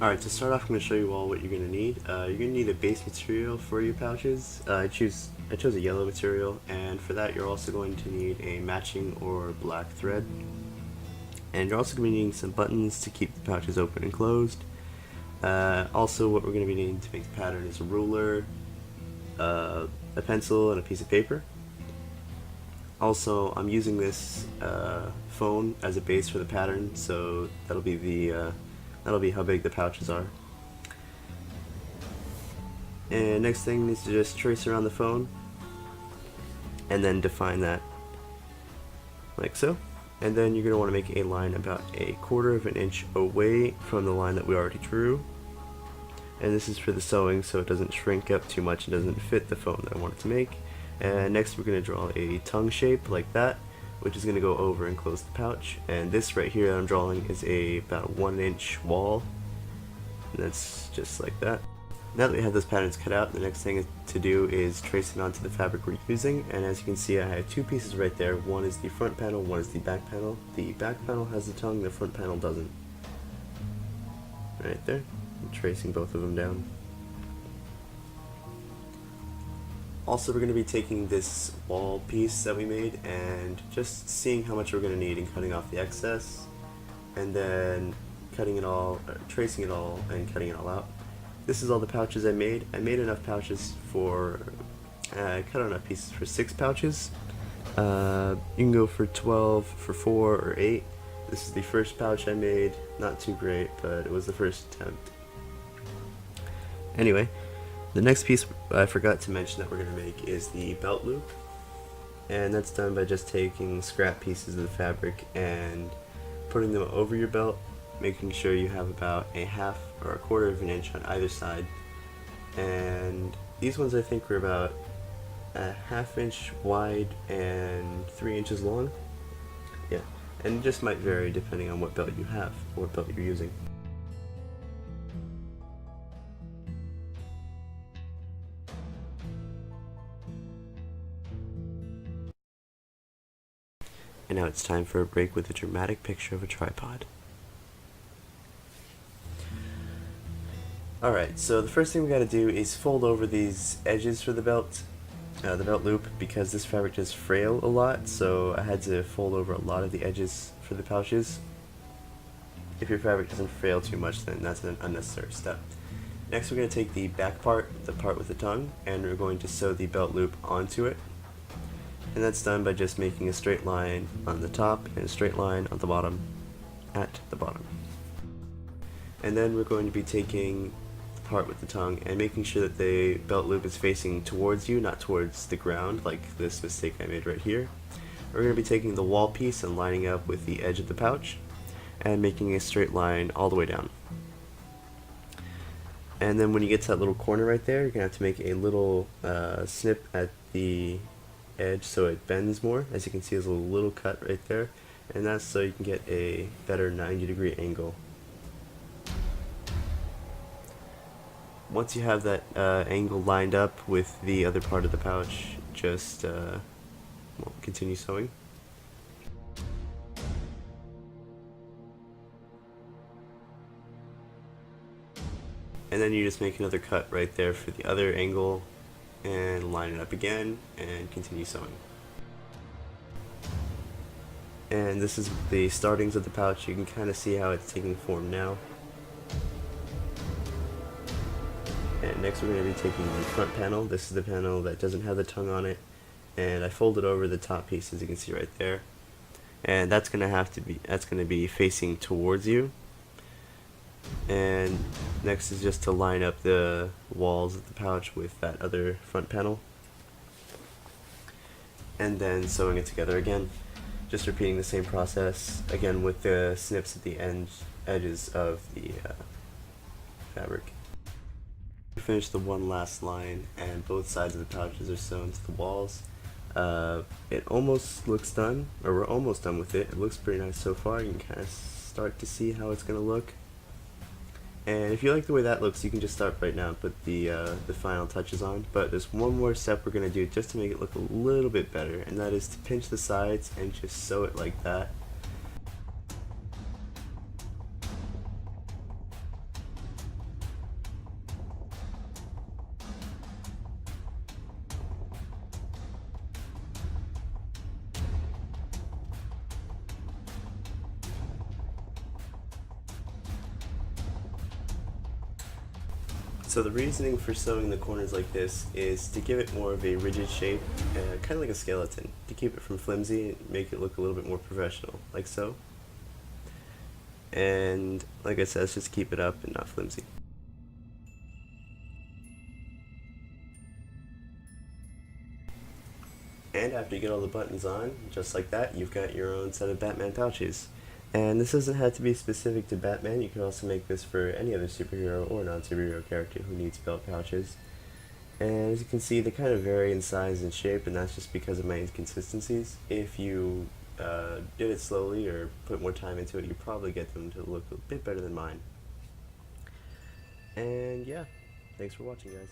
Alright, to start off, I'm going to show you all what you're going to need. You're going to need a base material for your pouches. I chose a yellow material, and for that you're also going to need a matching or black thread. And you're also going to be needing some buttons to keep the pouches open and closed. Also, what we're going to be needing to make the pattern is a ruler, a pencil, and a piece of paper. Also, I'm using this phone as a base for the pattern, so that'll be how big the pouches are. And next thing is to just trace around the phone and then define that like so. And then you're going to want to make a line about 1/4 of an inch away from the line that we already drew. And this is for the sewing, so it doesn't shrink up too much and doesn't fit the phone that I want it to make. And next we're going to draw a tongue shape like that, which is going to go over and close the pouch. And this right here that I'm drawing is about a 1-inch wall, and that's just like that. Now that we have those patterns cut out, the next thing to do is trace it onto the fabric we're using. And as you can see, I have two pieces right there. One is the front panel, one is the back panel. The back panel has the tongue, the front panel doesn't. Right there. I'm tracing both of them down. Also, we're going to be taking this wall piece that we made and just seeing how much we're going to need and cutting off the excess, and then cutting it all, tracing it all, and cutting it all out. This is all the pouches I made. I made enough pouches for, I cut enough pieces for 6 pouches. You can go for 12, for 4, or 8. This is the first pouch I made. Not too great, but it was the first attempt. Anyway, the next piece I forgot to mention that we're going to make is the belt loop. And that's done by just taking scrap pieces of the fabric and putting them over your belt, making sure you have about 1/2 or 1/4 of an inch on either side. And these ones I think were about 1/2 inch wide and 3 inches long. Yeah, and it just might vary depending on what belt you have or what belt you're using. And now it's time for a break with a dramatic picture of a tripod. Alright, so the first thing we gotta do is fold over these edges for the belt loop, because this fabric does frail a lot, so I had to fold over a lot of the edges for the pouches. If your fabric doesn't frail too much, then that's an unnecessary step. Next we're going to take the back part, the part with the tongue, and we're going to sew the belt loop onto it. And that's done by just making a straight line on the top and a straight line on the bottom at the bottom. And then we're going to be taking the part with the tongue and making sure that the belt loop is facing towards you, not towards the ground, like this mistake I made right here. We're going to be taking the wall piece and lining up with the edge of the pouch and making a straight line all the way down. And then when you get to that little corner right there, you're going to have to make a little snip at the edge so it bends more. As you can see, there's a little cut right there, and that's so you can get a better 90-degree angle. Once you have that angle lined up with the other part of the pouch, just continue sewing. And then you just make another cut right there for the other angle and line it up again and continue sewing. And this is the startings of the pouch. You can kind of see how it's taking form now. And next we're going to be taking the front panel. This is the panel that doesn't have the tongue on it, and I folded over the top piece, as you can see right there. And that's going to be facing towards you. And next is just to line up the walls of the pouch with that other front panel, and then sewing it together again, just repeating the same process again with the snips at the edges of the fabric. We finished the one last line and both sides of the pouches are sewn to the walls. It almost looks done, or we're almost done with it. It looks pretty nice so far. You can kind of start to see how it's going to look. And if you like the way that looks, you can just start right now and put the final touches on. But there's one more step we're going to do just to make it look a little bit better, and that is to pinch the sides and just sew it like that. So the reasoning for sewing the corners like this is to give it more of a rigid shape, kind of like a skeleton, to keep it from flimsy and make it look a little bit more professional, like so. And like I said, let's just keep it up and not flimsy. And after you get all the buttons on, just like that, you've got your own set of Batman pouches. And this doesn't have to be specific to Batman, you can also make this for any other superhero or non-superhero character who needs belt pouches. And as you can see, they kind of vary in size and shape, and that's just because of my inconsistencies. If you did it slowly or put more time into it, you probably get them to look a bit better than mine. And yeah, thanks for watching, guys.